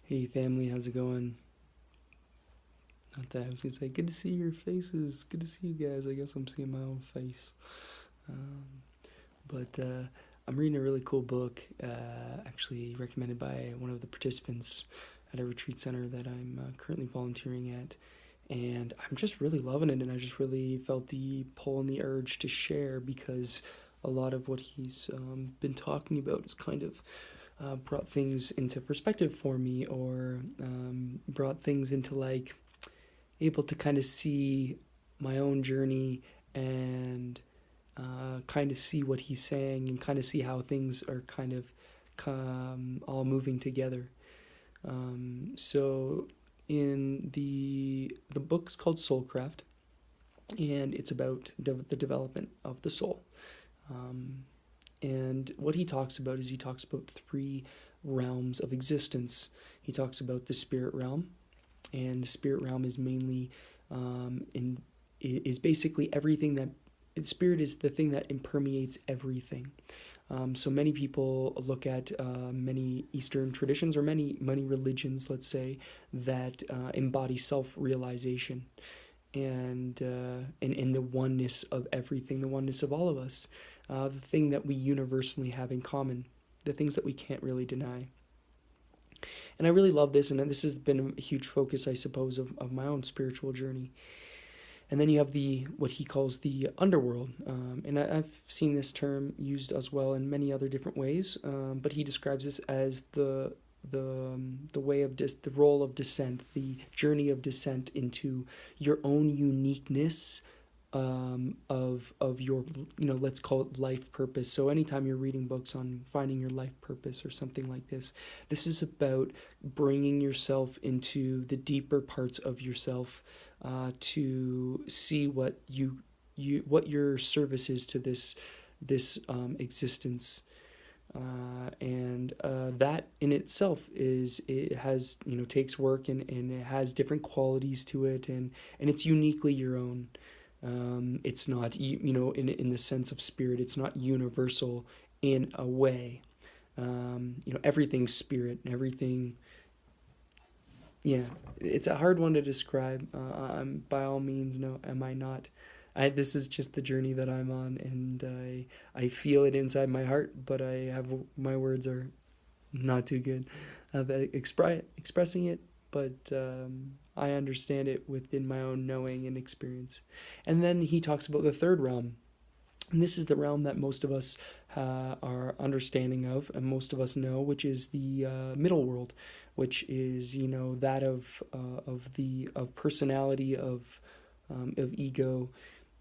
Hey family, how's it going? Not that I was gonna say, good to see your faces. Good to see you guys. I guess I'm seeing my own face. Um, but I'm reading a really cool book, actually recommended by one of the participants at a retreat center that I'm currently volunteering at. And I'm just really loving it, and I just really felt the pull and the urge to share because a lot of what he's been talking about is kind of brought things into perspective for me, or brought things into like able to kind of see my own journey and kind of see what he's saying and kind of see how things are kind of all moving together. So in the book's called Soulcraft, and it's about the development of the soul. Um, and what he talks about is he talks about three realms of existence. He talks about the spirit realm, and the spirit realm is mainly in is basically everything that spirit is the thing that impermeates everything. So many people look at many Eastern traditions or many religions, let's say, that embody self realization and in the oneness of everything, the oneness of all of us, the thing that we universally have in common, the things that we can't really deny. And I really love this, and this has been a huge focus, I suppose, of my own spiritual journey. And then you have the what he calls the underworld, and I've seen this term used as well in many other different ways. But he describes this as the way of the role of descent, the journey of descent into your own uniqueness, of your, let's call it life purpose. So anytime you're reading books on finding your life purpose or something like this is about bringing yourself into the deeper parts of yourself, to see what your service is to this existence. And that in itself it has, takes work, and it has different qualities to it, and it's uniquely your own. It's not, in the sense of spirit, it's not universal in a way. Everything's spirit and everything. Yeah, it's a hard one to describe. By all means, no, am I not? This is just the journey that I'm on, and I feel it inside my heart, but my words are not too good at expressing it, but I understand it within my own knowing and experience. And then he talks about the third realm, and this is the realm that most of us are understanding of, and most of us know, which is the middle world, which is, that of personality, of ego.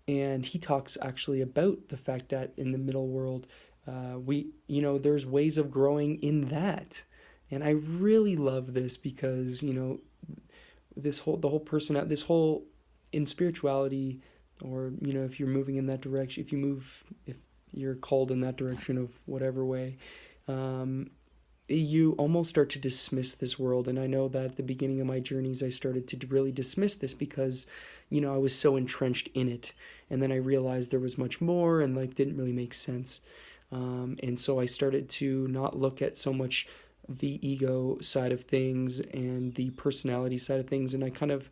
And he talks actually about the fact that in the middle world, there's ways of growing in that. And I really love this because, the whole person, this whole, in spirituality, or, if you're moving in that direction, if you're called in that direction of whatever way, you almost start to dismiss this world. And I know that at the beginning of my journeys, I started to really dismiss this because, I was so entrenched in it. And then I realized there was much more, and like didn't really make sense. And so I started to not look at so much the ego side of things and the personality side of things. And I kind of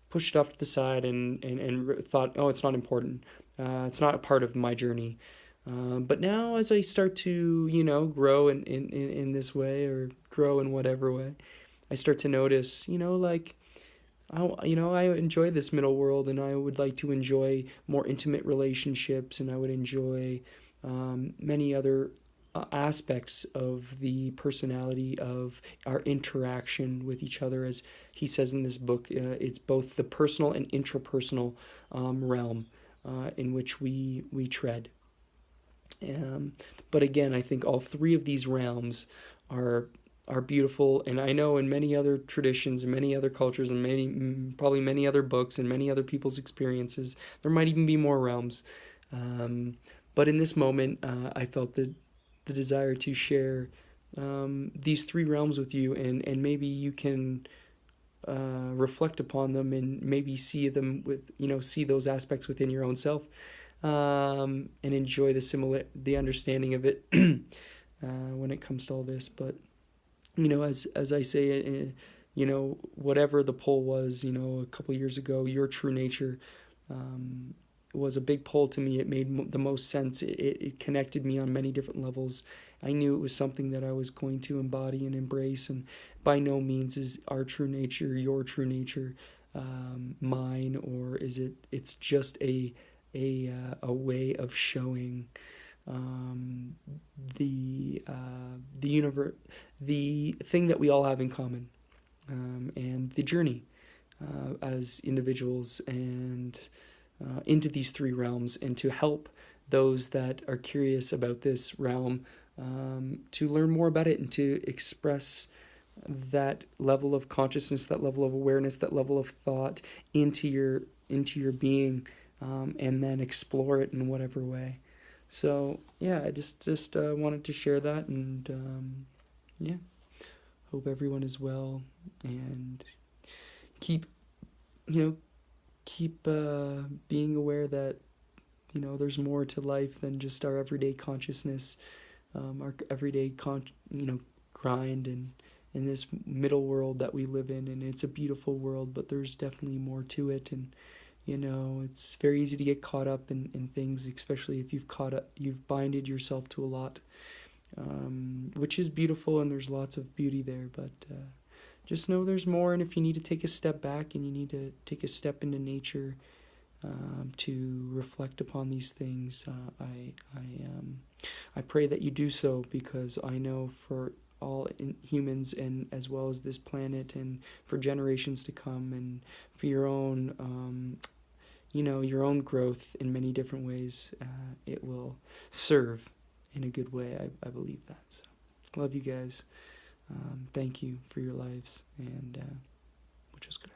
pushed it off to the side, and thought, oh, it's not important. It's not a part of my journey. But now, as I start to, grow in this way, or grow in whatever way, I start to notice, like, I enjoy this middle world, and I would like to enjoy more intimate relationships, and I would enjoy many other aspects of the personality of our interaction with each other. As he says in this book, it's both the personal and intrapersonal realm in which we tread. Um, but again, I think all three of these realms are are beautiful, and I know in many other traditions and many other cultures and probably many other books and many other people's experiences, there might even be more realms. Um, but in this moment, I felt the desire to share these three realms with you, and maybe you can reflect upon them and maybe see them with, see those aspects within your own self, and enjoy the understanding of it when it comes to all this. But as I say, whatever the poll was, a couple years ago, your true nature um, was a big pull to me. It made the most sense. It connected me on many different levels. I knew it was something that I was going to embody and embrace, and by no means is our true nature your true nature, mine, or is it? It's just a way of showing um, the universe, the thing that we all have in common, and the journey as individuals and into these three realms, and to help those that are curious about this realm to learn more about it and to express that level of consciousness, that level of awareness, that level of thought into your being, and then explore it in whatever way. So yeah, I just wanted to share that, and yeah, hope everyone is well, and keep you know keep being aware that there's more to life than just our everyday consciousness, our everyday grind, and in this middle world that we live in, and it's a beautiful world, but there's definitely more to it. And it's very easy to get caught up in things, especially if you've binded yourself to a lot, which is beautiful, and there's lots of beauty there, but just know there's more. And if you need to take a step back and you need to take a step into nature to reflect upon these things, I pray that you do so, because I know for all humans, and as well as this planet, and for generations to come, and for your own your own growth in many different ways, it will serve in a good way. I believe that. So love you guys. Thank you for your lives, and muchas gracias.